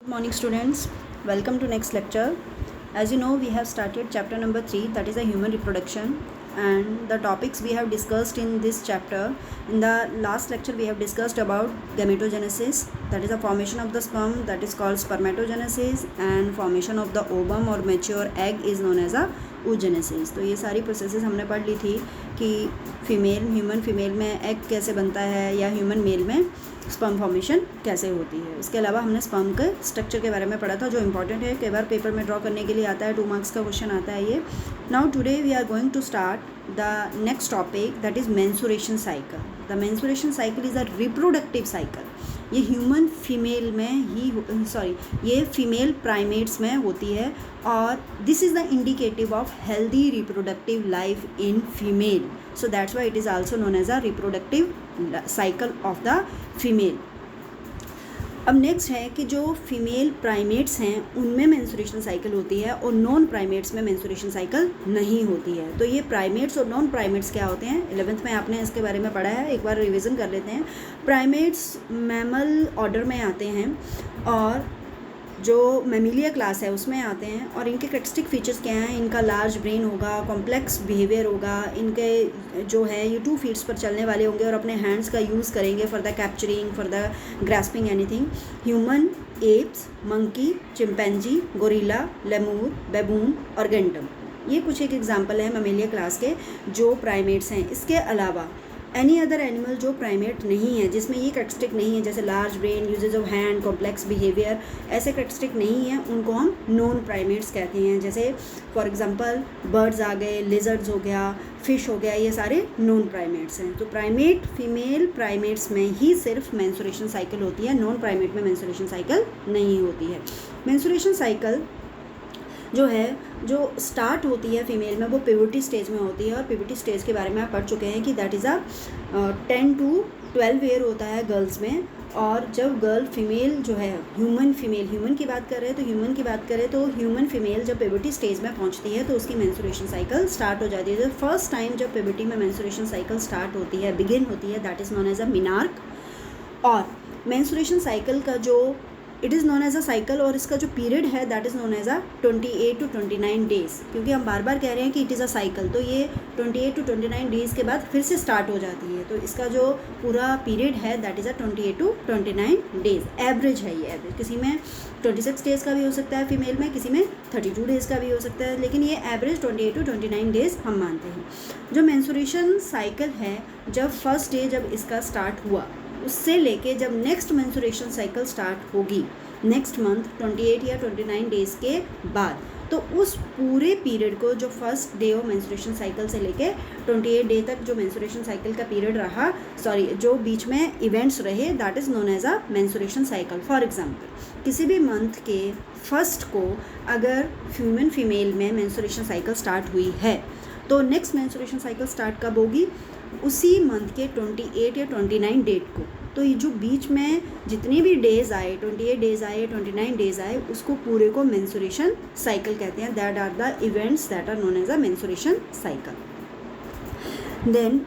Good morning students, welcome to next lecture. As you know, we have started chapter number 3, that is a human reproduction, and the topics we have discussed in this chapter. In the last lecture we have discussed about gametogenesis, that is a formation of the sperm, that is called spermatogenesis, and formation of the ovum or mature egg is known as a oogenesis. तो ये सारी processes हमने पढ़ ली थी कि human female में egg कैसे बनता है या ह्यूमन मेल में स्पर्म फॉर्मेशन कैसे होती है. इसके अलावा हमने स्पर्म के स्ट्रक्चर के बारे में पढ़ा था जो इंपॉर्टेंट है, कई बार पेपर में ड्रॉ करने के लिए आता है, 2 मार्क्स का क्वेश्चन आता है ये. Now today we are going to start the next topic, that is menstruation cycle. The menstruation cycle is a reproductive cycle. ये ह्यूमन फीमेल में ही ये फीमेल प्राइमेट्स में होती है और this is the indicative of healthy reproductive life in female. So that's why it is also known as a reproductive cycle of the female. अब next है कि जो फीमेल प्राइमेट्स हैं उनमें मेंस्ट्रुएशन साइकिल होती है और नॉन प्राइमेट्स में मेंस्ट्रुएशन साइकिल नहीं होती है. तो ये प्राइमेट्स और नॉन प्राइमेट्स क्या होते हैं, 11th में आपने इसके बारे में पढ़ा है, एक बार रिवीजन कर लेते हैं. प्राइमेट्स मैमल ऑर्डर में आते हैं और जो मैमिलिया क्लास है उसमें आते हैं और इनके कैरेक्टरिस्टिक फीचर्स क्या हैं, इनका लार्ज ब्रेन होगा, कॉम्प्लेक्स बिहेवियर होगा, इनके जो है ये 2 फीट्स पर चलने वाले होंगे और अपने हैंड्स का यूज़ करेंगे for the capturing, for the grasping anything. Human, apes, monkey, chimpanzee, gorilla, lemur, baboon और गेंटम, ये कुछ एक एग्जाम्पल है मैमिलिया क्लास के जो प्राइमेट्स हैं. इसके अलावा एनी अदर एनिमल जो प्राइमेट नहीं है, जिसमें ये कैरेक्टरिस्टिक नहीं है, जैसे large brain, usages of hand, complex behaviour, ऐसे कैरेक्टरिस्टिक नहीं है, उनको हम नॉन प्राइमेट्स कहते हैं. जैसे फॉर एग्जांपल बर्ड्स आ गए, लिजर्ड्स हो गया, फिश हो गया, ये सारे नॉन प्राइमेट्स हैं. तो प्राइमेट फीमेल प्राइमेट्स में ही सिर्फ मेंस्ट्रुएशन साइकिल होती है, नॉन प्राइमेट में मेंस्ट्रुएशन साइकिल नहीं होती है. मेंस्ट्रुएशन साइकिल जो है जो स्टार्ट होती है फीमेल में वो प्यूबर्टी स्टेज में होती है और प्यूबर्टी स्टेज के बारे में आप पढ़ चुके हैं कि that is a 10 to 12 year होता है गर्ल्स में. और जब गर्ल फीमेल जो है ह्यूमन की बात करें तो ह्यूमन फीमेल जब प्यूबर्टी स्टेज में पहुंचती है तो उसकी मेंस्ट्रुएशन साइकिल स्टार्ट हो जाती है. फर्स्ट टाइम जब प्यूबर्टी में मेंस्ट्रुएशन साइकिल स्टार्ट होती है, बिगिन होती है, that is known as a menarche. और मेंस्ट्रुएशन साइकिल का जो it is known as a cycle और इसका जो पीरियड है that is known as a 28 to 29 days. क्योंकि हम बार बार कह रहे हैं कि इट इज़ अ साइकिल, तो ये 28 to 29 डेज़ के बाद फिर से स्टार्ट हो जाती है. तो इसका जो पूरा पीरियड है that is a 28 to 29 days. Average है ये, एवरेज किसी में 26 डेज़ का भी हो सकता है फीमेल में, किसी में 32 डेज़ का भी हो सकता है, लेकिन ये एवरेज 28 to 29 डेज़ हम मानते हैं. जो मेंस्ट्रुएशन साइकिल है, जब फर्स्ट डे जब इसका स्टार्ट हुआ उससे लेके जब नेक्स्ट मेंस्ट्रुएशन साइकिल स्टार्ट होगी नेक्स्ट मंथ 28 या 29 डेज़ के बाद, तो उस पूरे पीरियड को जो first day of menstruation cycle से लेके 28 डे तक जो मेंस्ट्रुएशन साइकिल का पीरियड रहा, जो बीच में इवेंट्स रहे, that is known as a menstruation cycle. For example किसी भी मंथ के फर्स्ट को अगर ह्यूमन फीमेल में मेंस्ट्रुएशन साइकिल स्टार्ट हुई है तो नेक्स्ट मेंस्ट्रुएशन साइकिल स्टार्ट कब होगी, उसी मंथ के 28 या 29 डेट को. तो ये जो बीच में जितने भी डेज़ आए, 28 डेज़ आए, 29 डेज़ आए, उसको पूरे को मेंस्ट्रुएशन साइकिल कहते हैं. That are the events that are known as a menstruation cycle. Then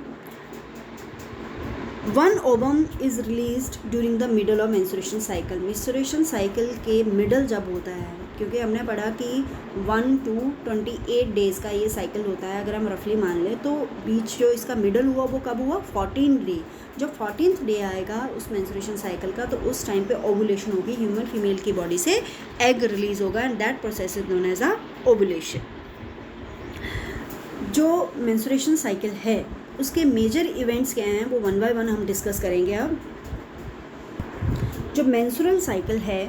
one ovum is released during the middle of menstruation cycle. Menstruation cycle के मिडल जब होता है, क्योंकि हमने पढ़ा कि 1 to 28 डेज़ का ये साइकिल होता है, अगर हम रफली मान लें तो बीच जो इसका मिडल हुआ वो कब हुआ, 14 डे. जब 14th डे आएगा उस मेंस्ट्रुएशन साइकिल का तो उस टाइम पे ओवुलेशन होगी, ह्यूमन फीमेल की बॉडी से एग रिलीज होगा and that process is known as a ovulation. जो मेंस्ट्रुएशन साइकिल है उसके मेजर इवेंट्स क्या हैं वो 1 by 1 हम डिस्कस करेंगे. अब जो मेंस्ट्रुअल साइकिल है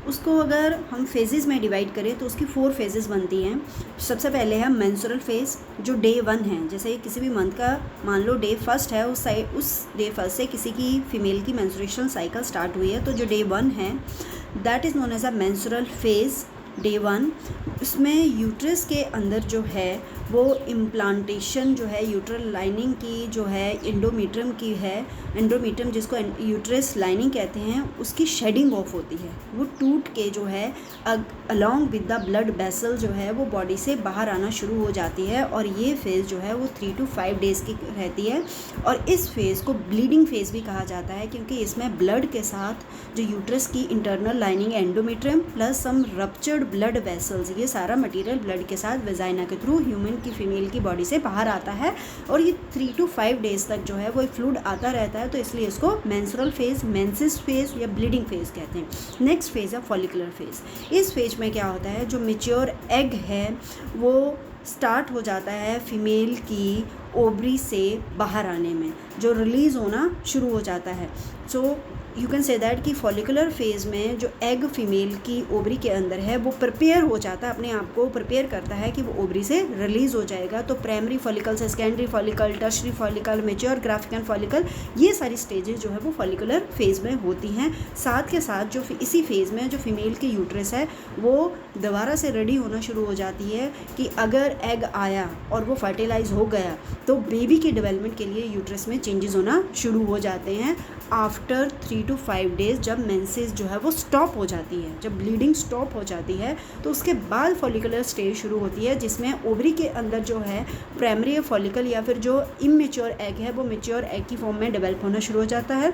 उसको अगर हम फेजेस में डिवाइड करें तो उसकी 4 फेजेस बनती हैं. सबसे पहले है मेंस्ट्रुअल फेज जो डे 1 है. जैसे किसी भी मंथ का मान लो डे फर्स्ट है, उस डे फर्स्ट से किसी की फीमेल की मेंस्ट्रुएशन साइकिल स्टार्ट हुई है, तो जो डे 1 है that is known as a menstrual phase day 1. उसमें यूट्रस के अंदर जो है वो इम्प्लांटेशन जो है यूट्रल लाइनिंग की जो है एंडोमेट्रियम की है, एंडोमेट्रियम जिसको यूट्रस लाइनिंग कहते हैं, उसकी शेडिंग ऑफ होती है। वो टूट के जो है along with the blood vessel जो है वो बॉडी से बाहर आना शुरू हो जाती है और ये फेज़ जो है वो 3 to 5 डेज़ की रहती है। और इस फेज़ को ब्लीडिंग फेज़ भी कहा जाता है क्योंकि इसमें ब्लड के साथ जो यूट्रस की इंटरनल लाइनिंग एंडोमेट्रियम प्लस सम रप्चर्ड ब्लड वेसल्स, ये सारा मटेरियल ब्लड के साथ वेजाइना के थ्रू ह्यूमन की फीमेल की बॉडी से बाहर आता है और ये 3 to 5 डेज़ तक जो है वो फ्लूइड आता रहता है। तो इसलिए इसको मेंस्ट्रुअल फेज़, मेंसेस फेज़ या ब्लीडिंग फेज़ कहते हैं। नेक्स्ट फेज़ है फॉलिकुलर फेज़। इस फेज में क्या होता है, जो मैच्योर एग है वो स्टार्ट हो जाता है फीमेल की ओवरी से बाहर आने में, जो रिलीज़ होना शुरू हो जाता है। So you can say that कि फॉलिकुलर फेज़ में जो एग फीमेल की ओवरी के अंदर है वो प्रिपेयर हो जाता है, अपने आप को प्रिपेयर करता है कि वो ओवरी से रिलीज़ हो जाएगा। तो प्राइमरी फॉलिकल से secondary follicle, tertiary follicle, mature graafian follicle, ये सारी स्टेजेस जो है वो फॉलिकुलर फेज़ में होती हैं। साथ के साथ जो इसी फेज़ में जो फीमेल की यूट्रस है वो दोबारा से रेडी होना शुरू हो जाती है कि अगर एग आया और वो फर्टिलाइज हो गया तो बेबी के डेवलपमेंट के लिए यूट्रस में चेंजेस होना शुरू हो जाते हैं आफ्टर 3 to 5 डेज़, जब मेंसेस जो है वो स्टॉप हो जाती है, जब ब्लीडिंग स्टॉप हो जाती है तो उसके बाद फॉलिकुलर स्टेज शुरू होती है जिसमें ओवरी के अंदर जो है प्राइमरी फॉलिकल या फिर जो इमेच्योर एग है वो मैच्योर एग की फॉर्म में डेवलप होना शुरू हो जाता है।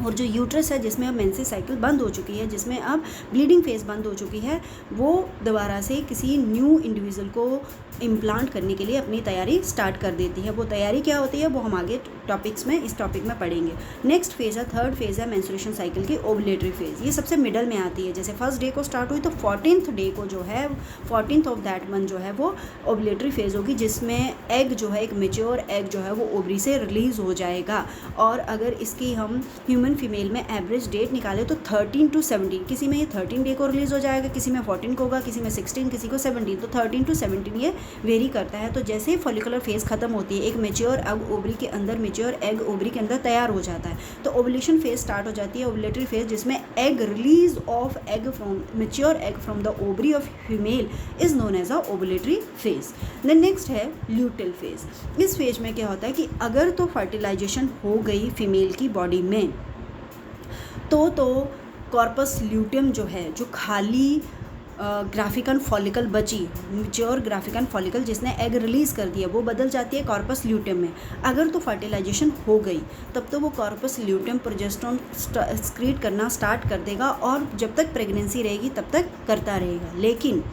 और जो यूट्रस है जिसमें अब मेंसेस साइकिल बंद हो चुकी है, जिसमें अब ब्लीडिंग फेज़ बंद हो चुकी है, वो दोबारा से किसी न्यू इंडिविजुअल को इम्प्लांट करने के लिए अपनी तैयारी स्टार्ट कर देती है। वो तैयारी क्या होती है वो हम आगे टॉपिक्स में इस टॉपिक में पढ़ेंगे। नेक्स्ट फेज़ है, थर्ड फेज़ है मेंस्ट्रुएशन साइकिल की ओवुलेटरी फेज़। ये सबसे मिडल में आती है। जैसे फर्स्ट डे को स्टार्ट हुई तो 14th डे को जो है 14th ऑफ दैट मंथ जो है वो ओवुलेटरी फेज़ होगी, जिसमें एग जो है एक मेच्योर एग जो है वो ओवरी से रिलीज़ हो जाएगा। और अगर इसकी हम ह्यूमन फीमेल में एवरेज डेट निकाले तो 13 to 17, किसी में ये 13 डे को रिलीज़ हो जाएगा, किसी में 14 को होगा, किसी में 16, किसी को 17, तो 13 to 17 ये वेरी करता है। तो जैसे ही फॉलिकुलर फेज़ खत्म होती है, एक मेच्योर एग ओवरी के अंदर, मेच्योर एग ओवरी के अंदर तैयार हो जाता है, तो ओवुलेशन फेज़ स्टार्ट हो जाती है, ओवुलेटरी फेज़, जिसमें egg release of egg from mature egg from the ovary of female is known as a ovulatory phase. Then next है ल्यूटेल फेज़। इस फेज में क्या होता है कि अगर तो फर्टिलाइजेशन हो गई फीमेल की बॉडी में तो कॉर्पस ल्यूटियम जो है, जो खाली ग्राफिकन फॉलिकल बची, मैच्योर ग्राफिकन फॉलिकल जिसने एग रिलीज़ कर दिया, वो बदल जाती है कॉर्पस ल्यूटियम में। अगर तो फर्टिलाइजेशन हो गई तब तो वो कॉर्पस ल्यूटियम प्रोजेस्टेरोन एक्सक्रीट करना स्टार्ट कर देगा और जब तक प्रेगनेंसी रहेगी तब तक करता रहेगा। लेकिन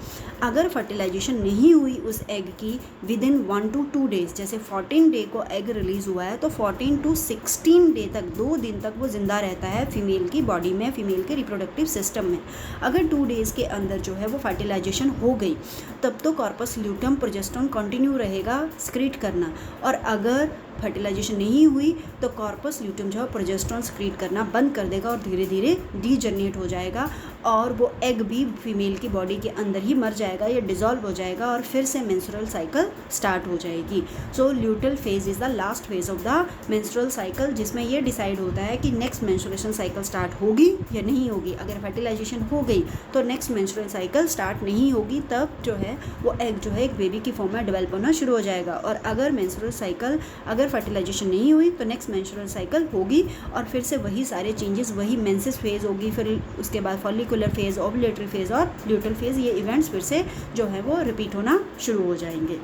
अगर फर्टिलाइजेशन नहीं हुई उस एग की विद इन 1 to 2 डेज़, जैसे 14 डे को एग रिलीज़ हुआ है तो 14 to 16 डे तक, 2 दिन तक वो ज़िंदा रहता है फीमेल की बॉडी में, फीमेल के रिप्रोडक्टिव सिस्टम में। अगर 2 डेज़ के अंदर जो है वो फर्टिलाइजेशन हो गई तब तो कॉर्पस ल्यूटियम प्रोजेस्टेरोन कंटिन्यू रहेगा स्क्रीट करना, और अगर फर्टिलाइजेशन नहीं हुई तो कॉर्पस ल्यूटियम जो है प्रोजेस्टेरोन स्क्रीट करना बंद कर देगा और धीरे धीरे डीजनरेट हो जाएगा और वो एग भी फीमेल की बॉडी के अंदर ही मर जाएगा या डिज़ोल्व हो जाएगा और फिर से मेंस्ट्रुअल साइकिल स्टार्ट हो जाएगी। So luteal phase is the last phase of the menstrual cycle, जिसमें ये डिसाइड होता है कि नेक्स्ट मेंस्ट्रुएशन साइकिल स्टार्ट होगी या नहीं होगी। अगर फर्टिलाइजेशन हो गई तो नेक्स्ट मेंस्ट्रुअल साइकिल स्टार्ट नहीं होगी, तब जो है वो एग जो है एक बेबी की फॉर्म में डेवलप होना शुरू हो जाएगा। और अगर मेंस्ट्रुअल साइकिल, अगर फर्टिलाइजेशन नहीं हुई तो नेक्स्ट मेंस्ट्रुअल साइकिल होगी और फिर से वही सारे चेंजेस, वही मेंसेस फेज होगी, फिर उसके बाद फॉलिकुलर फेज, ओवुलेटरी फेज और ल्यूटेल फेज, ये इवेंट्स फिर से जो है वो रिपीट होना शुरू हो जाएंगे।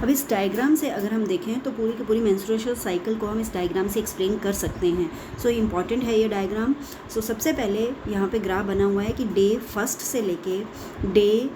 अब इस डायग्राम से अगर हम देखें तो पूरी की पूरी मेंस्ट्रुएशन साइकिल को हम इस डायग्राम से एक्सप्लेन कर सकते हैं। सो इम्पॉर्टेंट है ये डायग्राम। सो सबसे पहले यहाँ पे ग्राफ बना हुआ है कि डे 1 से लेके डे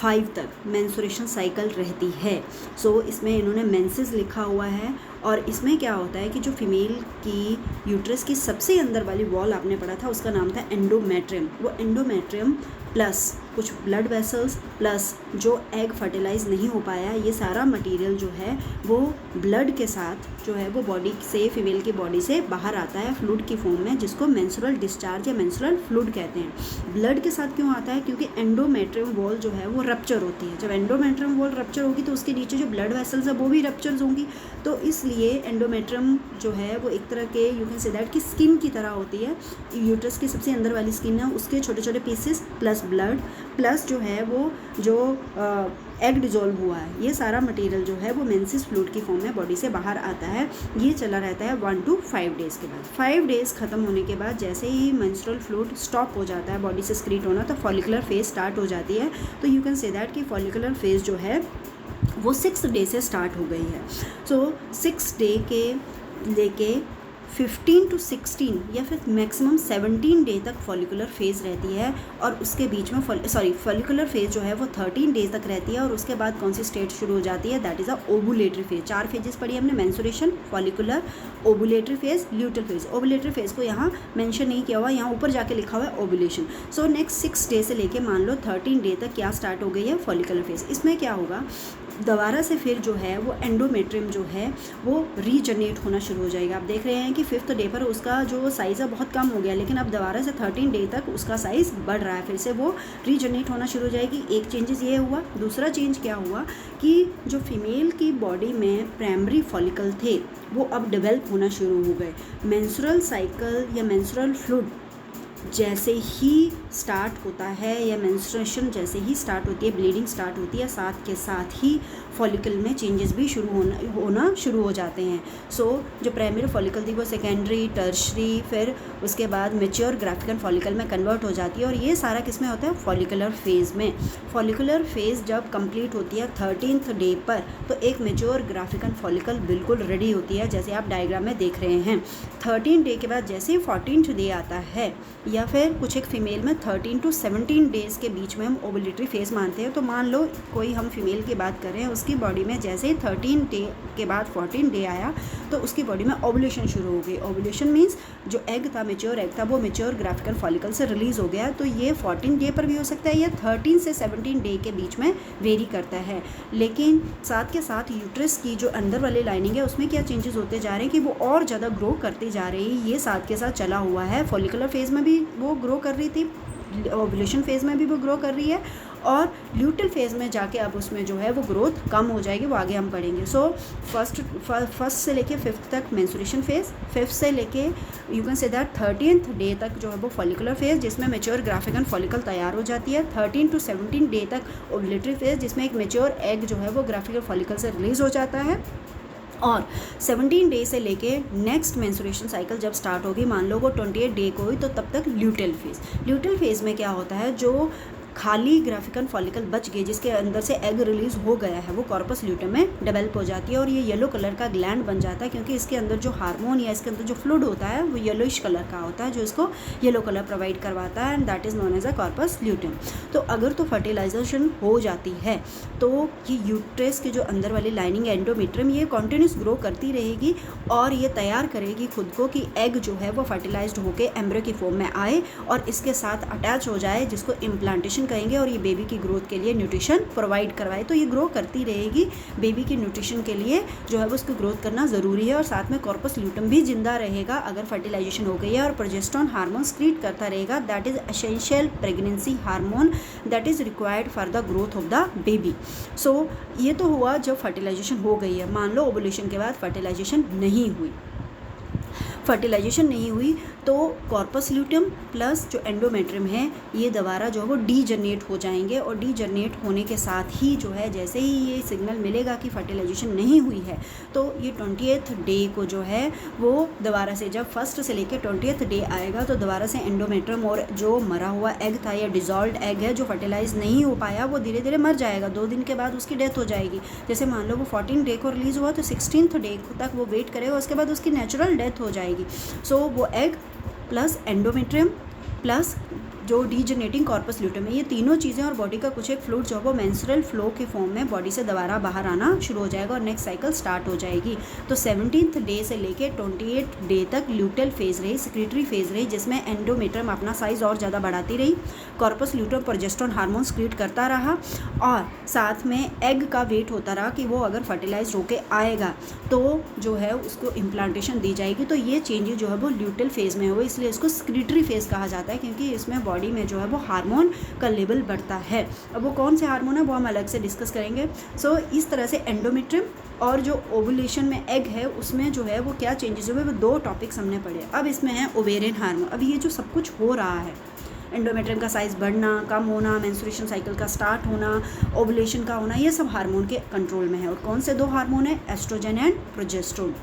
5 तक मेंस्ट्रुएशन साइकिल रहती है। सो इसमें इन्होंने मेंसेस लिखा हुआ है और इसमें क्या होता है कि जो फीमेल की यूट्रस की सबसे अंदर वाली वॉल आपने पढ़ा था उसका नाम था एंडोमेट्रियम। वो एंडोमेट्रियम प्लस कुछ ब्लड वेसल्स प्लस जो एग फर्टिलाइज नहीं हो पाया, ये सारा मटेरियल जो है वो ब्लड के साथ जो है वो बॉडी से, फीमेल की बॉडी से बाहर आता है फ्लूइड की फॉर्म में, जिसको मेंस्ट्रुअल डिस्चार्ज या मेंस्ट्रुअल फ्लूइड कहते हैं। ब्लड के साथ क्यों आता है? क्योंकि एंडोमेट्रियम वॉल जो है वो रप्चर होती है। जब एंडोमेट्रियम वॉल रप्चर होगी तो उसके नीचे जो ब्लड वेसल्स है वो भी रप्चर्स होंगी, तो इसलिए इसलिए एंडोमेट्रियम जो है वो एक तरह के यू कैन से दैट कि स्किन की तरह होती है। यूट्रस की सबसे अंदर वाली स्किन है, उसके छोटे छोटे पीसेस प्लस ब्लड प्लस जो है वो जो एग डिजोल्व हुआ है, ये सारा मटेरियल जो है वो मेंसेस फ्लूइड की फॉर्म में बॉडी से बाहर आता है। ये चला रहता है 1 to 5 डेज़ के बाद। 5 डेज़ ख़त्म होने के बाद जैसे ही मेंस्ट्रुअल फ्लूइड स्टॉप हो जाता है बॉडी से एक्सक्रीट होना, तो फॉलिकुलर फेज स्टार्ट हो जाती है। तो यू कैन से दैट कि फॉलिकुलर फेज जो है वो 6 डे से स्टार्ट हो गई है। सो 6 डे के लेके 15 to 16 या फिर मैक्सिमम 17 डे तक फॉलिकुलर फेज़ रहती है, और उसके बीच में फॉलिकुलर फेज़ जो है वो 13 डेज तक रहती है। और उसके बाद कौन सी स्टेज शुरू हो जाती है, that is a ovulatory phase. 4 phases पढ़ी हमने, menstruation, follicular, ovulatory phase, luteal phase. Ovulatory phase को यहाँ मेंशन नहीं किया हुआ, यहाँ ऊपर जाके लिखा हुआ है ओवुलेशन। सो नेक्स्ट 6 डे से लेके मान लो 13 डे तक क्या स्टार्ट हो गई है, फॉलिकुलर फेज। इसमें क्या होगा, दोबारा से फिर जो है वो एंडोमेट्रियम जो है वो रीजनरेट होना शुरू हो जाएगा। आप देख रहे हैं कि 5th डे पर उसका जो साइज़ है बहुत कम हो गया, लेकिन अब दोबारा से 13 डे तक उसका साइज़ बढ़ रहा है, फिर से वो रीजनरेट होना शुरू हो जाएगी। एक चेंजेस ये हुआ। दूसरा चेंज क्या हुआ कि जो फीमेल की बॉडी में प्राइमरी फॉलिकल थे वो अब डेवलप होना शुरू हो गए। मेंस्ट्रुअल साइकिल या मेंस्ट्रुअल फ्लूइड जैसे ही स्टार्ट होता है या मेंस्ट्रुएशन जैसे ही स्टार्ट होती है, ब्लीडिंग स्टार्ट होती है, साथ के साथ ही फॉलिकल में चेंजेस भी होना शुरू हो जाते हैं। सो जो प्राइमरी फॉलिकल थी वो सेकेंडरी, टर्शरी, फिर उसके बाद मैच्योर ग्राफिकन फॉलिकल में कन्वर्ट हो जाती है। और ये सारा किस में होता है, फॉलिकुलर फेज़ में। फॉलिकुलर फेज़ जब कंप्लीट होती है 13th डे पर, तो एक मैच्योर ग्राफिकन फॉलिकल बिल्कुल रेडी होती है, जैसे आप डायग्राम में देख रहे हैं। 13 डे के बाद जैसे ही 14th डे आता है, या फिर कुछ एक फीमेल में 13 to 17 डेज़ के बीच में हम ओवुलेटरी फेज़ मानते हैं। तो मान लो कोई हम फीमेल की बात करें, उसकी बॉडी में जैसे ही 13 डे के बाद 14 डे आया तो उसकी बॉडी में ओवुलेशन शुरू हो गई। ओवुलेशन मीन्स जो एग था, मेच्योर एग था, वो मेच्योर ग्राफिकल फॉलिकल से रिलीज़ हो गया। तो ये 14 डे पर भी हो सकता है, या 13 से 17 डे के बीच में वेरी करता है। लेकिन साथ के साथ यूट्रस की जो अंदर वाली लाइनिंग है उसमें क्या चेंजेस होते जा रहे हैं कि वो और ज़्यादा ग्रो करती जा रही है। ये साथ के साथ चला हुआ है। फॉलिकुलर फेज़ में भी वो ग्रो कर रही थी, ओवुलेशन फेज़ में भी वो ग्रो कर रही है, और ल्यूटल फेज़ में जाके अब उसमें जो है वो ग्रोथ कम हो जाएगी, वो आगे हम पढ़ेंगे। सो फर्स्ट से लेके 5th तक मेंस्ट्रुएशन फेज़, 5th से लेके you can say that 13th day तक जो है वो फॉलिकुलर फेज़, जिसमें मैच्योर ग्राफिकन फॉलिकल तैयार हो जाती है। 13 to 17 डे तक ओवुलेटरी फेज़, जिसमें एक मैच्योर एग जो है वो ग्राफिकल फॉलिकल से रिलीज़ हो जाता है। और 17 डे से लेके नेक्स्ट मेंस्ट्रुएशन साइकिल जब स्टार्ट होगी, मान लो वो 28 डे को हुई, तो तब तक ल्यूटल फेज़। ल्यूटल फेज़ में क्या होता है, जो खाली ग्राफिकन फॉलिकल बच गई, जिसके अंदर से एग रिलीज़ हो गया है, वो कॉर्पस ल्यूटेम में डेवलप हो जाती है, और ये येलो कलर का ग्लैंड बन जाता है, क्योंकि इसके अंदर जो हार्मोन या इसके अंदर जो फ्लूइड होता है वो येलोइश कलर का होता है, जो इसको येलो कलर प्रोवाइड करवाता है, and that is known as a corpus luteum. तो अगर तो फर्टिलाइजेशन हो जाती है तो ये यूट्रस के जो अंदर वाली लाइनिंग एंडोमेट्रियम, ये कॉन्टिन्यूस ग्रो करती रहेगी और ये तैयार करेगी खुद को कि एग जो है वो फर्टिलाइज्ड होकर एम्ब्रियो की फॉर्म में आए और इसके साथ अटैच हो जाए, जिसको इम्प्लांटेशन कहेंगे, और ये बेबी की ग्रोथ के लिए न्यूट्रिशन प्रोवाइड करवाए। तो ये ग्रो करती रहेगी। बेबी की न्यूट्रिशन के लिए जो है वो उसको ग्रोथ करना ज़रूरी है, और साथ में कॉर्पस ल्यूटेम भी जिंदा रहेगा अगर फर्टिलाइजेशन हो गई है, और प्रोजेस्टेरोन हार्मोन स्क्रीट करता रहेगा, that is essential pregnancy hormone that is required for the growth of the baby. So ये तो हुआ जब फर्टिलाइजेशन हो गई है। मान लो ओवुलेशन के बाद फर्टिलाइजेशन नहीं हुई, फर्टिलाइजेशन नहीं हुई तो कॉर्पस ल्यूटेम प्लस जो एंडोमेट्रियम है ये दोबारा जो है वो डीजनरेट हो जाएंगे, और डीजनरेट होने के साथ ही जो है जैसे ही ये सिग्नल मिलेगा कि फर्टिलाइजेशन नहीं हुई है, तो ये 20th डे को जो है वो दोबारा से, जब फर्स्ट से लेकर 20th डे आएगा, तो दोबारा से एंडोमेट्रियम और जो मरा हुआ एग था या डिजॉल्व एग है जो फर्टिलाइज नहीं हो पाया, वो धीरे धीरे मर जाएगा। 2 दिन के बाद उसकी डेथ हो जाएगी। जैसे मान लो वो 14 डे को रिलीज़ हुआ तो 16th डे तक वो वेट करेगा, उसके बाद उसकी नेचुरल डेथ हो जाएगी। सो वो एग प्लस एंडोमेट्रियम प्लस जो डीजनरेटिंग कॉर्पस ल्यूटेम है, ये तीनों चीज़ें और बॉडी का कुछ एक फ्लूइड जो है वो मेंस्ट्रुअल फ्लो के फॉर्म में बॉडी से दोबारा बाहर आना शुरू हो जाएगा और नेक्स्ट साइकिल स्टार्ट हो जाएगी। तो 17th डे से लेके 28 डे तक ल्यूटल फेज रही, सिक्रेटरी फेज रही, जिसमें एंडोमेट्रियम अपना साइज और ज़्यादा बढ़ाती रही, कॉर्पस ल्यूटेम प्रोजेस्टेरोन हार्मोन स्क्रीट करता रहा, और साथ में एग का वेट होता रहा कि वो अगर फर्टिलाइज होके आएगा तो जो है उसको इम्प्लांटेशन दी जाएगी। तो ये चेंजेस जो है वो ल्यूटल फेज में हुए, इसलिए इसको सिक्रेटरी फेज कहा जाता है। जाता है, क्योंकि इसमें बॉडी में जो है वो हार्मोन का लेवल बढ़ता है। अब वो कौन से हार्मोन है वो हम अलग से डिस्कस करेंगे। सो इस तरह से एंडोमेट्रियम और जो ओवुलेशन में एग है उसमें जो है वो क्या चेंजेस हुए, वो 2 टॉपिक्स हमने पढ़े। अब इसमें है ओवेरियन हार्मोन। अब ये जो सब कुछ हो रहा है, एंडोमेट्रियम का साइज़ बढ़ना, कम होना, मेंस्ट्रुएशन साइकिल का स्टार्ट होना, ओवुलेशन का होना, ये सब हार्मोन के कंट्रोल में है। और कौन से 2 हार्मोन है, एस्ट्रोजन एंड प्रोजेस्टेरोन।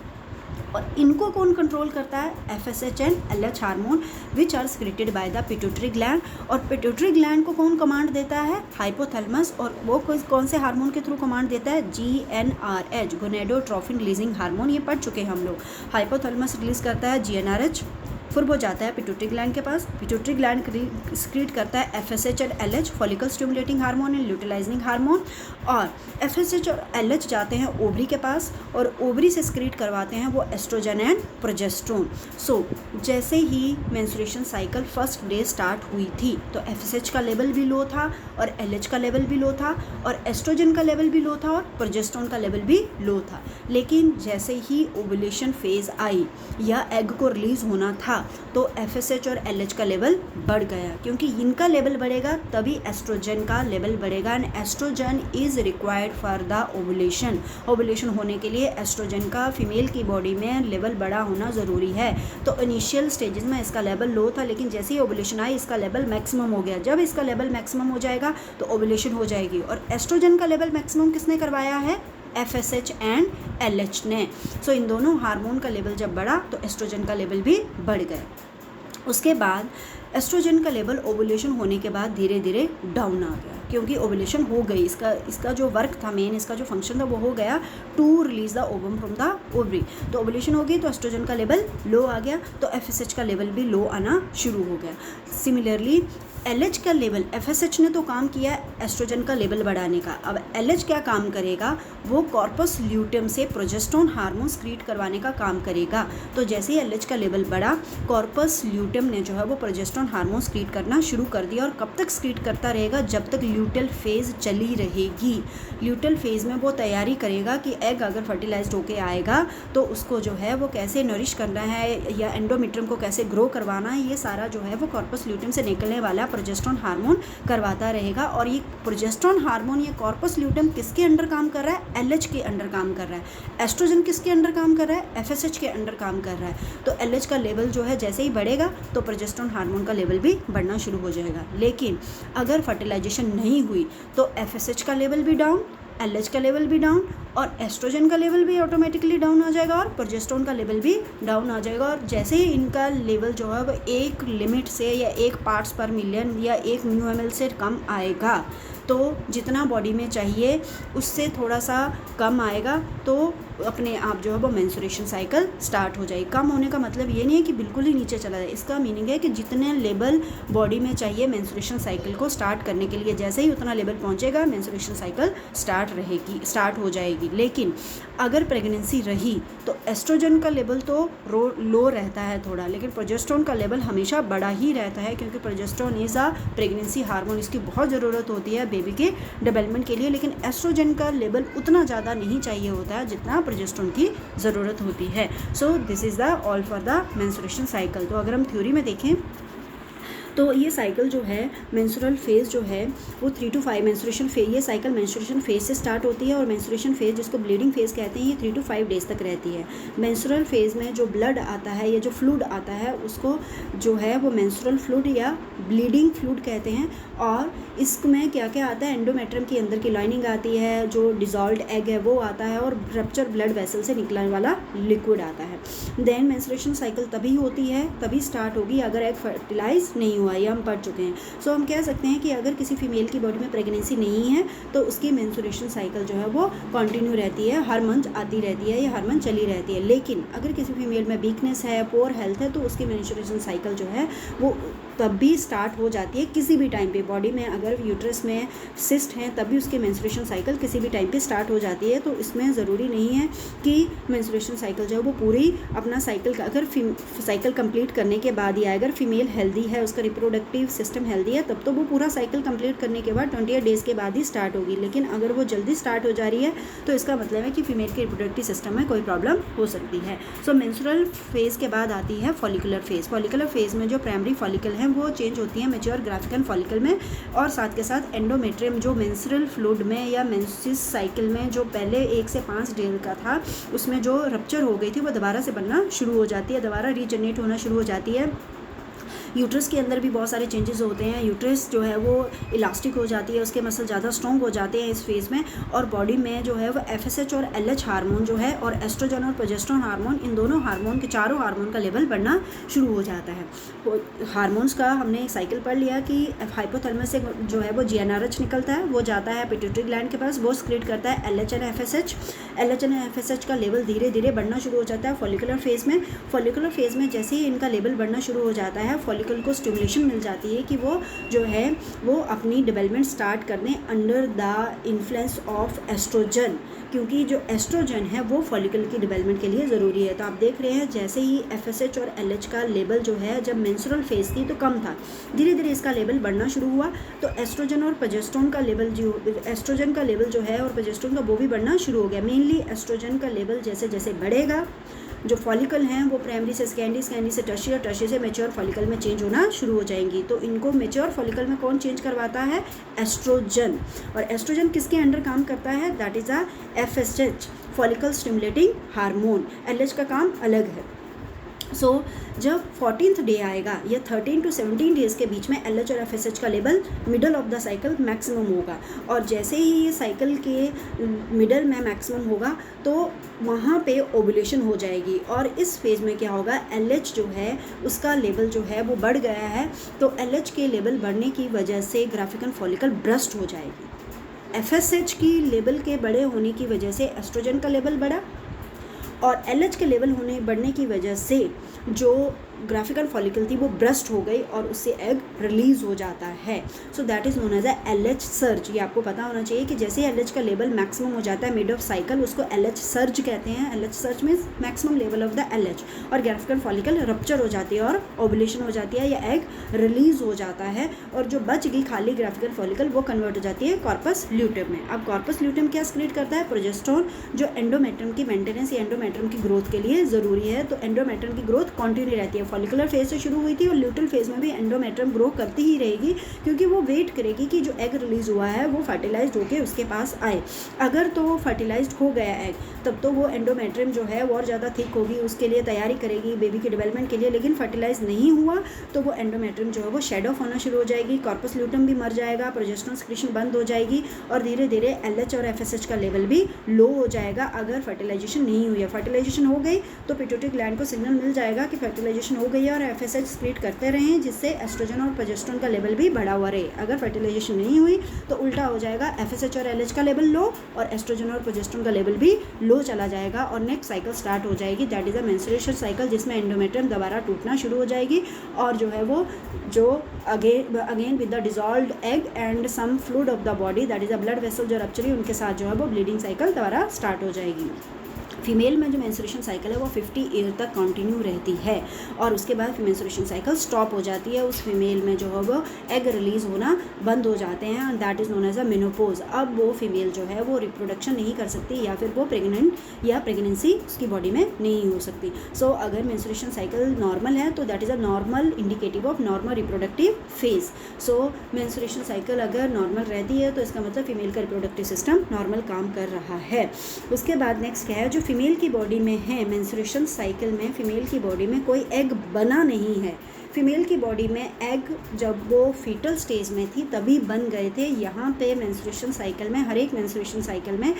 और इनको कौन कंट्रोल करता है, FSH and LH hormone which are secreted by the pituitary gland. और पिट्यूटरी ग्लैंड को कौन कमांड देता है, हाइपोथैलेमस। और वो कौन से हार्मोन के थ्रू कमांड देता है, GnRH गोनेडोट्रोफिन रिलीजिंग हार्मोन। ये पढ़ चुके हैं हम लोग। हाइपोथैलेमस रिलीज करता है GnRH, फिर वो जाता है पिट्यूटरी ग्लैंड के पास। पिट्यूटरी ग्लैंड सिक्रीट करता है FSH and LH follicle stimulating hormone and luteinising hormone. और FSH और LH जाते हैं ओवरी के पास और ओवरी से सिक्रीट करवाते हैं वो एस्ट्रोजन एंड प्रोजेस्टेरोन। सो जैसे ही menstruation cycle first day start हुई थी तो FSH का लेवल भी लो था और LH का लेवल भी लो था और एस्ट्रोजन का लेवल भी लो था और प्रोजेस्टेरोन का लेवल भी लो था। लेकिन जैसे ही ओवुलेशन फेज आई या एग को रिलीज होना था तो FSH और LH का लेवल बढ़ गया, क्योंकि इनका लेवल बढ़ेगा तभी एस्ट्रोजन का लेवल बढ़ेगा। And estrogen is required for the ovulation. Ovulation होने के लिए एस्ट्रोजन का फीमेल की बॉडी में लेवल बड़ा होना ज़रूरी है। तो इनिशियल स्टेजेस में इसका लेवल लो था, लेकिन जैसे ही ओवुलेशन आई इसका लेवल मैक्सिमम हो गया। जब इसका लेवल मैक्सिमम हो जाएगा तो ओवुलेशन हो जाएगी। और एस्ट्रोजन का लेवल मैक्सिमम किसने करवाया है, FSH एंड LH ने। सो इन दोनों हार्मोन का लेवल जब बढ़ा तो एस्ट्रोजन का लेवल भी बढ़ गया। उसके बाद एस्ट्रोजन का लेवल ओवुलेशन होने के बाद धीरे धीरे डाउन आ गया, क्योंकि ओवुलेशन हो गई। इसका जो वर्क था मेन, इसका जो फंक्शन था वो हो गया to release the ovum from the ovary. तो ओवुलेशन हो गई तो एस्ट्रोजन का लेवल लो आ गया, तो FSH का लेवल भी लो आना शुरू हो गया। सिमिलरली LH का लेवल, FSH ने तो काम किया एस्ट्रोजन का लेवल बढ़ाने का। अब LH क्या काम करेगा, वो कॉर्पस ल्यूटियम से प्रोजेस्टेरोन हार्मोन सिक्रीट करवाने का काम करेगा। तो जैसे ही LH का लेवल बढ़ा, कॉर्पस ल्यूटियम ने जो है वो प्रोजेस्टेरोन हार्मोन सिक्रीट करना शुरू कर दिया। और कब तक सिक्रीट करता रहेगा, जब तक ल्यूटियल फेज चली रहेगी। ल्यूटियल फेज में वो तैयारी करेगा कि एग अगर फर्टिलाइज्ड होके आएगा तो उसको जो है वो कैसे नरिश करना है या एंडोमेट्रियम को कैसे ग्रो करवाना है, ये सारा जो है वो कॉर्पस ल्यूटियम से निकलने वाला प्रोजेस्टेरोन हार्मोन करवाता रहेगा। और ये प्रोजेस्टेरोन हार्मोन, ये कॉर्पस ल्यूटियम किसके अंडर काम कर रहा है, LH के अंडर काम कर रहा है। एस्ट्रोजन किसके अंडर काम कर रहा है, FSH के अंडर काम कर रहा है। तो LH का लेवल जो है जैसे ही बढ़ेगा तो प्रोजेस्टेरोन हार्मोन का लेवल भी बढ़ना शुरू हो जाएगा। लेकिन अगर फर्टिलाइजेशन नहीं हुई तो FSH का लेवल भी डाउन, LH का लेवल भी डाउन और एस्ट्रोजन का लेवल भी ऑटोमेटिकली डाउन आ जाएगा और प्रोजेस्टेरोन का लेवल भी डाउन आ जाएगा। और जैसे ही इनका लेवल जो है वो एक लिमिट से या 1 पार्ट्स पर मिलियन या 1 μml से कम आएगा, तो जितना बॉडी में चाहिए उससे थोड़ा सा कम आएगा तो अपने आप जो है वो मेंस्ट्रुएशन साइकिल स्टार्ट हो जाएगी। कम होने का मतलब ये नहीं है कि बिल्कुल ही नीचे चला जाए, इसका मीनिंग है कि जितने लेवल बॉडी में चाहिए मेंस्ट्रुएशन साइकिल को स्टार्ट करने के लिए, जैसे ही उतना लेवल पहुंचेगा मेंस्ट्रुएशन साइकिल स्टार्ट हो जाएगी। लेकिन अगर प्रेगनेंसी रही तो एस्ट्रोजन का लेवल तो लो रहता है थोड़ा, लेकिन प्रोजेस्टेरोन का लेवल हमेशा बड़ा ही रहता है, क्योंकि progesterone is a pregnancy hormone, इसकी बहुत ज़रूरत होती है बेबी के डेवलपमेंट के लिए। लेकिन एस्ट्रोजन का लेवल उतना ज़्यादा नहीं चाहिए होता है जितना प्रोजेस्टेरोन की ज़रूरत होती है। So this is the all for the menstruation cycle. तो अगर हम थ्योरी में देखें तो ये साइकिल जो है मेंस्ट्रुअल फेज़ जो है वो 3 to 5 मेंस्ट्रुएशन फेज, ये साइकिल मेंस्ट्रुएशन फेज से स्टार्ट होती है और मेंस्ट्रुएशन फेज जिसको ब्लीडिंग फेज कहते हैं ये 3 to 5 डेज तक रहती है। मेंस्ट्रुअल फेज में जो ब्लड आता है या जो फ्लूइड आता है उसको जो है वो मेंस्ट्रुअल फ्लूइड या ब्लीडिंग फ्लूइड कहते हैं। और इसमें क्या क्या आता है, एंडोमेट्रियम की अंदर की लाइनिंग आती है, जो डिजॉल्व्ड एग है वो आता है और रप्चर ब्लड वेसल से निकलने वाला लिक्विड आता है। देन मेंस्ट्रुएशन साइकिल तभी होती है, तभी स्टार्ट होगी अगर एग फर्टिलाइज नहीं हुआ, ये हम पढ़ चुके हैं। सो हम कह सकते हैं कि अगर किसी फीमेल की बॉडी में प्रेगनेंसी नहीं है तो उसकी मेंस्ट्रुएशन साइकिल जो है वो कंटिन्यू रहती है, हर मंथ आती रहती है या हर मंथ चली रहती है। लेकिन अगर किसी फीमेल में वीकनेस है, पोअर हेल्थ है, तो उसकी मेंस्ट्रुएशन साइकिल जो है वो तब भी स्टार्ट हो जाती है किसी भी टाइम पे। बॉडी में अगर यूट्रस में सिस्ट हैं तब भी उसकी मेंस्ट्रुएशन साइकिल किसी भी टाइम पे स्टार्ट हो जाती है। तो इसमें ज़रूरी नहीं है कि मेंस्ट्रुएशन साइकिल जो है वो पूरी अपना साइकिल अगर साइकिल कंप्लीट करने के बाद ही आए, अगर फीमेल हेल्दी है, उसका रिप्रोडक्टिव सिस्टम हेल्दी है, तब तो वो पूरा साइकिल कंप्लीट करने के बाद 28 डेज़ के बाद ही स्टार्ट होगी। लेकिन अगर वो जल्दी स्टार्ट हो जा रही है तो इसका मतलब है कि फीमेल के रिप्रोडक्टिव सिस्टम में कोई प्रॉब्लम हो सकती है। सो मेंस्ट्रुअल फेज़ के बाद आती है फॉलिकुलर फेज़। फॉलिकुलर फेज़ में जो प्राइमरी फॉलिकल है वो चेंज होती हैं मैच्योर ग्राफिकन फॉलिकल में। और साथ के साथ एंडोमेट्रियम जो मेंस्ट्रुअल फ्लूइड में या मेंसेस साइकिल में जो पहले 1 से 5 डे का था उसमें जो रप्चर हो गई थी वो दोबारा से बनना शुरू हो जाती है, दोबारा रीजनरेट होना शुरू हो जाती है। यूट्रस के अंदर भी बहुत सारे चेंजेस होते हैं। यूट्रस जो है वो इलास्टिक हो जाती है, उसके मसल ज़्यादा स्ट्रॉन्ग हो जाते हैं इस फेज़ में। और बॉडी में जो है वो FSH और LH हार्मोन जो है और एस्ट्रोजन और प्रोजेस्टेरोन हार्मोन, इन दोनों हार्मोन के चारों हार्मोन का लेवल बढ़ना शुरू हो जाता है। हार्मोन्स का हमने एक साइकिल पढ़ लिया कि हाइपोथैलेमस से जो है वो GnRH निकलता है, वो जाता है पिट्यूटरी ग्लैंड के पास, वो सिक्रेट करता है LH and FSH। LH and FSH का लेवल धीरे धीरे बढ़ना शुरू हो जाता है फॉलिकुलर फेज़ में। फॉलिकुलर फेज़ में जैसे ही इनका लेवल बढ़ना शुरू हो जाता है, फॉलिकल को स्टिमुलेशन मिल जाती है कि वो जो है वो अपनी डेवलपमेंट स्टार्ट करने under the influence of oestrogen, क्योंकि जो एस्ट्रोजन है वो फॉलिकल की डेवलपमेंट के लिए ज़रूरी है। तो आप देख रहे हैं जैसे ही FSH और LH का लेवल जो है जब मेंस्ट्रुअल फेज़ थी तो कम था, धीरे धीरे इसका लेवल बढ़ना शुरू हुआ। तो एस्ट्रोजन और प्रोजेस्टेरोन का लेवल जो है और प्रोजेस्टेरोन का वो भी बढ़ना शुरू हो गया। मेनली एस्ट्रोजन का लेवल जैसे जैसे बढ़ेगा, जो फॉलिकल हैं वो प्राइमरी से सेकेंडरी, सेकेंडरी से टर्शियरी और टर्शियरी से मैच्योर फॉलिकल में चेंज होना शुरू हो जाएंगी। तो इनको मैच्योर फॉलिकल में कौन चेंज करवाता है? एस्ट्रोजन। और एस्ट्रोजन किसके अंडर काम करता है? That is a FSH, follicle stimulating hormone. LH का काम अलग है। सो जब 14th डे आएगा या 13 to 17 डेज़ के बीच में LH और FSH का level middle of the cycle maximum होगा। और जैसे ही ये साइकिल के मिडल में मैक्सिमम होगा तो वहाँ पे ओव्यूलेशन हो जाएगी। और इस फेज़ में क्या होगा, LH जो है उसका लेवल जो है वो बढ़ गया है, तो LH के लेवल बढ़ने की वजह से ग्राफिकन फॉलिकल ब्रस्ट हो जाएगी। FSH की लेवल के बड़े होने की वजह से एस्ट्रोजन का लेवल बढ़ा और LH के लेवल बढ़ने की वजह से जो ग्राफिकल फॉलिकल थी वो ब्रस्ट हो गई और उससे एग रिलीज़ हो जाता है। So that is known as a LH surge. ये आपको पता होना चाहिए कि जैसे LH का लेवल मैक्सिमम हो जाता है मिड ऑफ साइकिल, उसको LH सर्ज कहते हैं। LH surge means maximum level of the LH। और ग्राफिकल फॉलिकल रप्चर हो जाती है और ओव्यूलेशन हो जाती है या एग रिलीज़ हो जाता है, और जो बच गई खाली ग्राफिकल फॉलिकल वो कन्वर्ट हो जाती है कॉर्पस ल्यूटेम में। अब कॉर्पस ल्यूटेम क्या सिक्रीट करता है? प्रोजेस्टेरोन, जो एंडोमेट्रियम की मेंटेनेंस या एंडोमेट्रियम की ग्रोथ के लिए ज़रूरी है। तो एंडोमेट्रियम की ग्रोथ कंटिन्यू रहती है, फॉलिकुलर फेज से शुरू हुई थी और ल्यूटल फेज में भी एंडोमेट्रियम ग्रो करती ही रहेगी, क्योंकि वो वेट करेगी कि जो एग रिलीज़ हुआ है वो फर्टिलाइज्ड होकर उसके पास आए। अगर तो वो फर्टिलाइज्ड हो गया एग तब तो वो एंडोमेट्रियम जो है वो और ज़्यादा थिक होगी, उसके लिए तैयारी करेगी बेबी के डेवलपमेंट के लिए। लेकिन फर्टिलाइज नहीं हुआ तो वो एंडोमेट्रियम जो है वो शेड ऑफ होना शुरू हो जाएगी, कॉर्पस ल्यूटम भी मर जाएगा, प्रोजेस्टेरोन सिक्रीशन बंद हो जाएगी और धीरे धीरे LH और FSH का लेवल भी लो हो जाएगा अगर फर्टिलाइजेशन नहीं हुई है। फर्टिलाइजेशन हो गई तो पिट्यूटरी ग्लैंड को सिग्नल मिल जाएगा कि फर्टिलाइजेशन हो गई है और FSH स्प्लिट करते रहें, जिससे एस्ट्रोजन और प्रोजेस्टेरोन का लेवल भी बढ़ा हुआ रहे। अगर फर्टिलाइजेशन नहीं हुई तो उल्टा हो जाएगा, FSH और LH का लेवल लो और एस्ट्रोजन और प्रोजेस्टेरोन का लेवल भी लो चला जाएगा और नेक्स्ट साइकिल स्टार्ट हो जाएगी, that is a menstruation cycle, जिसमें एंडोमेट्रियम दोबारा टूटना शुरू हो जाएगी और जो है वो जो again with the dissolved egg and some fluid of the body, that is a blood vessel जो रप्चर उनके साथ जो है वो ब्लीडिंग साइकिल दोबारा स्टार्ट हो जाएगी। फीमेल में जो मेंस्ट्रुएशन साइकिल है वो 50 ईयर तक कंटिन्यू रहती है और उसके बाद मेंस्ट्रुएशन साइकिल स्टॉप हो जाती है। उस फीमेल में जो है वो एग रिलीज़ होना बंद हो जाते हैं and that is known as a menopause. अब वो फीमेल जो है वो रिप्रोडक्शन नहीं कर सकती या फिर वो प्रेग्नेंट या प्रेगनेंसी उसकी बॉडी में नहीं हो सकती। सो अगर मेंस्ट्रुएशन साइकिल नॉर्मल है तो that is a normal indicative of normal reproductive phase. So menstruation cycle अगर नॉर्मल रहती है तो इसका मतलब फीमेल का रिप्रोडक्टिव सिस्टम नॉर्मल काम कर रहा है। उसके बाद नेक्स्ट क्या है, जो फीमेल की बॉडी में है मेंस्ट्रुएशन साइकिल में फीमेल की बॉडी में कोई एग बना नहीं है। फीमेल की बॉडी में एग जब वो फीटल स्टेज में थी तभी बन गए थे। यहाँ पे मेंस्ट्रुएशन साइकिल में, हर एक मेंस्ट्रुएशन साइकिल में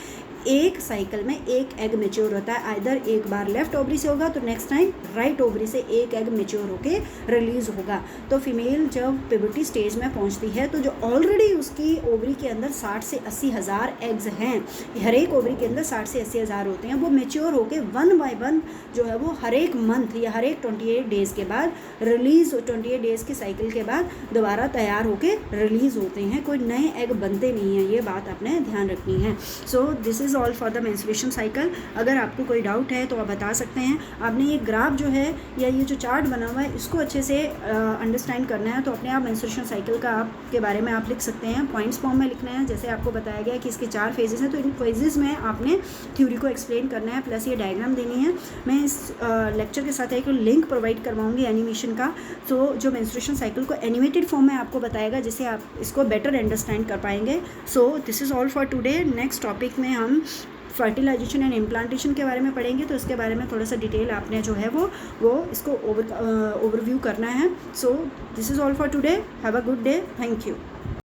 एक साइकिल में एक एग मेच्योर होता है। आइदर एक बार लेफ्ट ओवरी से होगा तो नेक्स्ट टाइम राइट ओवरी से एक एग मेच्योर होके रिलीज़ होगा। तो फीमेल जब प्यूबर्टी स्टेज में पहुंचती है तो जो ऑलरेडी उसकी ओवरी के अंदर 60 से 80 हज़ार एग्स हैं, हर एक ओवरी के अंदर 60 से 80 हज़ार होते हैं, वो मेच्योर होके 1 बाय 1 जो है वो हर एक मंथ या हर एक 28 डेज़ के बाद रिलीज़, 28 डेज़ की साइकिल के बाद दोबारा तैयार होके रिलीज़ होते हैं। कोई नए एग बनते नहीं हैं, ये बात आपने ध्यान रखनी है। So this is is all for the menstruation cycle. अगर आपको कोई डाउट है तो आप बता सकते हैं। आपने ये ग्राफ जो है या ये जो चार्ट बना हुआ है इसको अच्छे से अंडरस्टैंड करना है, तो अपने आप मेंस्ट्रुएशन साइकिल का आपके बारे में आप लिख सकते हैं। पॉइंट्स फॉर्म में लिखना है, जैसे आपको बताया गया कि इसके 4 फेजेस हैं, तो इन फेजेस में आपने थ्योरी को एक्सप्लेन करना है, प्लस ये डायग्राम देनी है। मैं इस लेक्चर के साथ एक लिंक प्रोवाइड करवाऊंगी एनिमेशन का, तो जो मेंस्ट्रुएशन साइकिल को एनिमेटेड फॉर्म में आपको बताएगा, जिससे आप इसको बेटर अंडरस्टैंड कर पाएंगे। So this is all for today. Next topic में हम फर्टिलाइजेशन एंड इम्प्लांटेशन के बारे में पढ़ेंगे, तो इसके बारे में थोड़ा सा डिटेल आपने जो है वो इसको ओवरव्यू करना है। So this is all for today. Have a good day. Thank you.